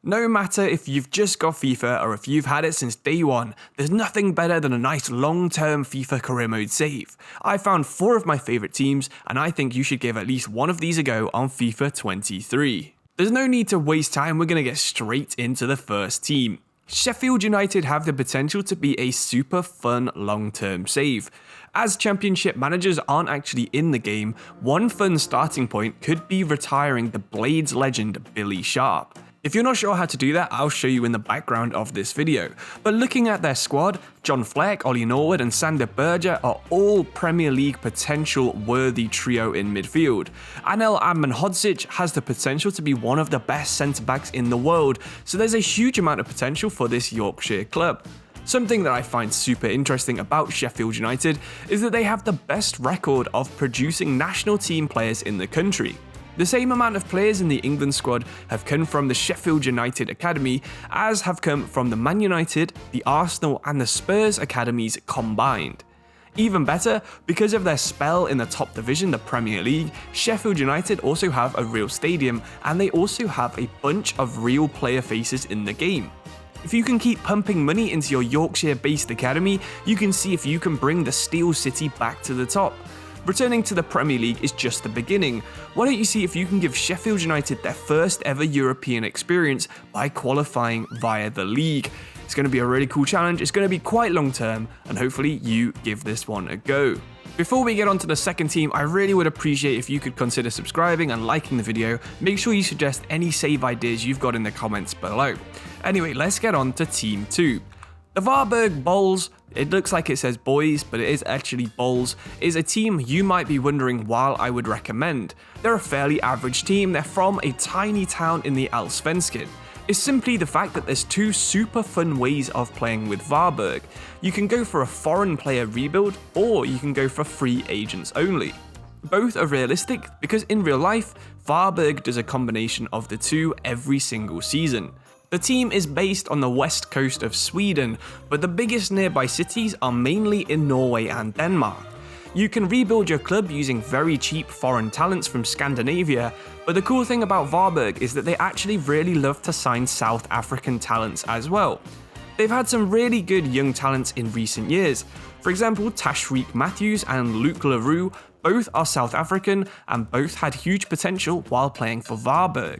No matter if you've just got FIFA or if you've had it since day one, there's nothing better than a nice long-term FIFA Career Mode save. I found 4 of my favourite teams, and I think you should give at least one of these a go on FIFA 23. There's no need to waste time, we're going to get straight into the first team. Sheffield United have the potential to be a super fun long-term save. As Championship managers aren't actually in the game, one fun starting point could be retiring the Blades legend Billy Sharp. If you're not sure how to do that, I'll show you in the background of this video. But looking at their squad, John Fleck, Ollie Norwood and Norwood Berge are all Premier League potential worthy trio in midfield. Anel Ahmedhodžić has the potential to be one of the best centre-backs in the world, so there's a huge amount of potential for this Yorkshire club. Something that I find super interesting about Sheffield United is that they have the best record of producing national team players in the country. The same amount of players in the England squad have come from the Sheffield United academy as have come from the Man United, the Arsenal and the Spurs academies combined. Even better, because of their spell in the top division, the Premier League, Sheffield United also have a real stadium and they also have a bunch of real player faces in the game. If you can keep pumping money into your Yorkshire-based academy, you can see if you can bring the Steel City back to the top. Returning to the Premier League is just the beginning. Why don't you see if you can give Sheffield United their first ever European experience by qualifying via the league? It's going to be a really cool challenge, it's going to be quite long term, and hopefully you give this one a go. Before we get on to the second team, I really would appreciate if you could consider subscribing and liking the video. Make sure you suggest any save ideas you've got in the comments below. Anyway, let's get on to Team 2. The VARBERG Bulls, it looks like it says boys, but it is actually Bulls, is a team you might be wondering why I would recommend. They're a fairly average team, they're from a tiny town in the Allsvenskan. It's simply the fact that there's 2 super fun ways of playing with VARBERG. You can go for a foreign player rebuild, or you can go for free agents only. Both are realistic because in real life, VARBERG does a combination of the 2 every single season. The team is based on the west coast of Sweden, but the biggest nearby cities are mainly in Norway and Denmark. You can rebuild your club using very cheap foreign talents from Scandinavia, but the cool thing about VARBERG is that they actually really love to sign South African talents as well. They've had some really good young talents in recent years. For example, Tashreeq Matthews and Luke Leroux both are South African and both had huge potential while playing for VARBERG.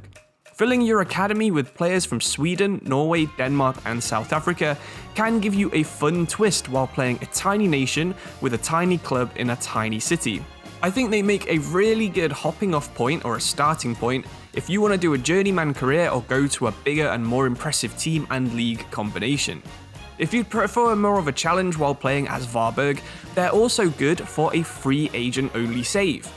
Filling your academy with players from Sweden, Norway, Denmark and South Africa can give you a fun twist while playing a tiny nation with a tiny club in a tiny city. I think they make a really good hopping off point or a starting point if you want to do a journeyman career or go to a bigger and more impressive team and league combination. If you'd prefer more of a challenge while playing as VARBERG, they're also good for a free agent only save.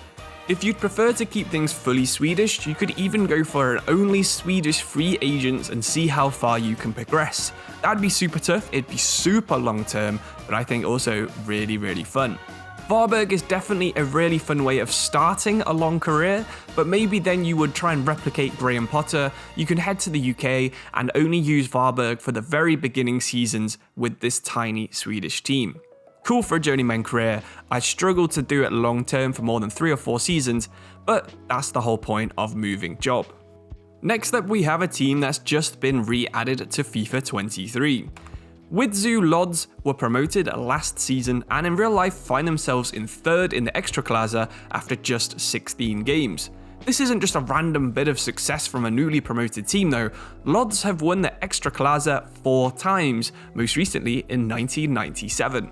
If you'd prefer to keep things fully Swedish, you could even go for an only Swedish free agents and see how far you can progress. That'd be super tough, it'd be super long term, but I think also really fun. VARBERG is definitely a really fun way of starting a long career, but maybe then you would try and replicate Graham Potter. You can head to the UK and only use VARBERG for the very beginning seasons with this tiny Swedish team. Cool for a journeyman career, I struggled to do it long term for more than 3 or 4 seasons, but that's the whole point of moving job. Next up we have a team that's just been re-added to FIFA 23. Widzew Lodz were promoted last season and in real life find themselves in 3rd in the Ekstraklasa after just 16 games. This isn't just a random bit of success from a newly promoted team though. Lodz have won the Ekstraklasa 4 times, most recently in 1997.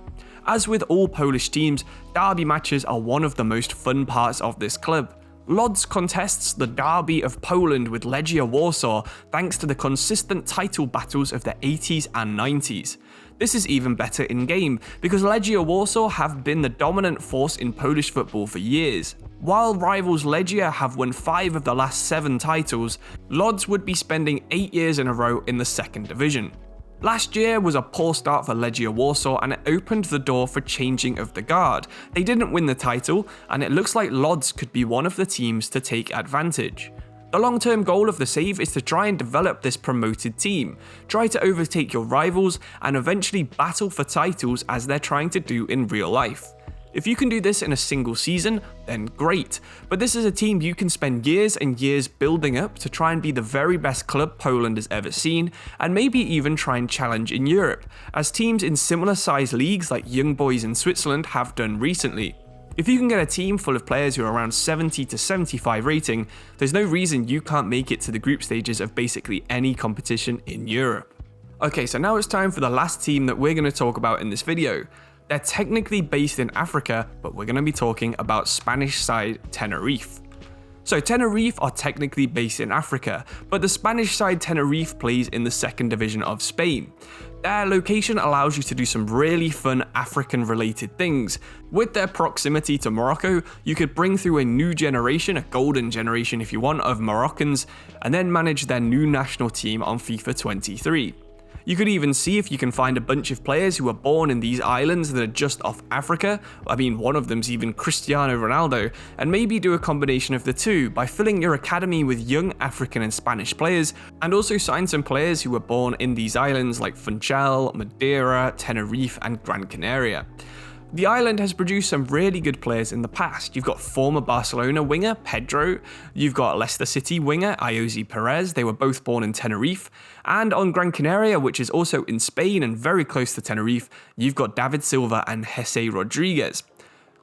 As with all Polish teams, derby matches are one of the most fun parts of this club. Lodz contests the Derby of Poland with Legia Warsaw thanks to the consistent title battles of the 80s and 90s. This is even better in game because Legia Warsaw have been the dominant force in Polish football for years. While rivals Legia have won 5 of the last 7 titles, Lodz would be spending 8 years in a row in the 2nd division. Last year was a poor start for Legia Warsaw and it opened the door for changing of the guard. They didn't win the title and it looks like Lodz could be one of the teams to take advantage. The long-term goal of the save is to try and develop this promoted team, try to overtake your rivals and eventually battle for titles as they're trying to do in real life. If you can do this in a single season, then great, but this is a team you can spend years and years building up to try and be the very best club Poland has ever seen, and maybe even try and challenge in Europe, as teams in similar sized leagues like Young Boys in Switzerland have done recently. If you can get a team full of players who are around 70 to 75 rating, there's no reason you can't make it to the group stages of basically any competition in Europe. Okay, so now it's time for the last team that we're going to talk about in this video. They're technically based in Africa, but we're going to be talking about Spanish side Tenerife. So Tenerife are technically based in Africa, but the Spanish side Tenerife plays in the second division of Spain. Their location allows you to do some really fun African related things. With their proximity to Morocco, you could bring through a new generation, a golden generation if you want, of Moroccans, and then manage their new national team on FIFA 23. You could even see if you can find a bunch of players who were born in these islands that are just off Africa. I mean, one of them's even Cristiano Ronaldo, and maybe do a combination of the two by filling your academy with young African and Spanish players, and also sign some players who were born in these islands like Funchal, Madeira, Tenerife, and Gran Canaria. The island has produced some really good players in the past. You've got former Barcelona winger Pedro, you've got Leicester City winger Ayoze Perez, they were both born in Tenerife, and on Gran Canaria, which is also in Spain and very close to Tenerife, you've got David Silva and Jesse Rodriguez.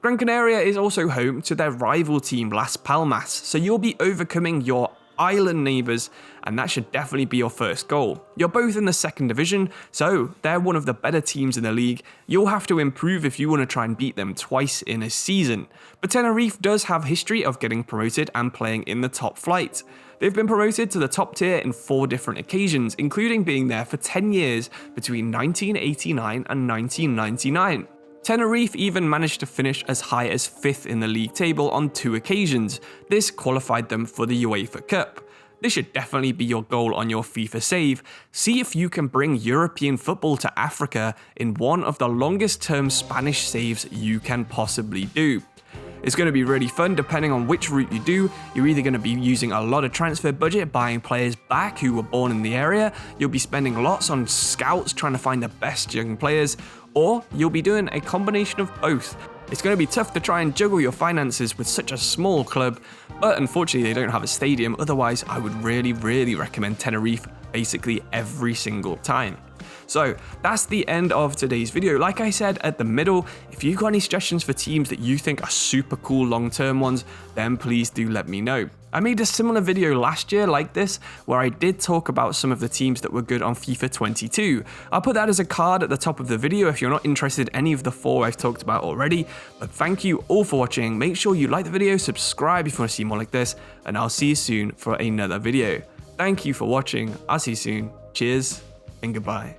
Gran Canaria is also home to their rival team Las Palmas, so you'll be overcoming your island neighbours, and that should definitely be your first goal. You're both in the second division, so they're one of the better teams in the league. You'll have to improve if you want to try and beat them twice in a season. But Tenerife does have history of getting promoted and playing in the top flight. They've been promoted to the top tier in 4 different occasions, including being there for 10 years between 1989 and 1999. Tenerife even managed to finish as high as 5th in the league table on 2 occasions. This qualified them for the UEFA Cup. This should definitely be your goal on your FIFA save. See if you can bring European football to Africa in one of the longest term Spanish saves you can possibly do. It's going to be really fun depending on which route you do. You're either going to be using a lot of transfer budget buying players back who were born in the area, you'll be spending lots on scouts trying to find the best young players, or you'll be doing a combination of both. It's going to be tough to try and juggle your finances with such a small club, but unfortunately they don't have a stadium, otherwise I would really recommend Tenerife basically every single time. So that's the end of today's video. Like I said at the middle, if you've got any suggestions for teams that you think are super cool long-term ones, then please do let me know. I made a similar video last year like this, where I did talk about some of the teams that were good on FIFA 22. I'll put that as a card at the top of the video if you're not interested in any of the 4 I've talked about already. But thank you all for watching. Make sure you like the video, subscribe if you want to see more like this, and I'll see you soon for another video. Thank you for watching. I'll see you soon. Cheers and goodbye.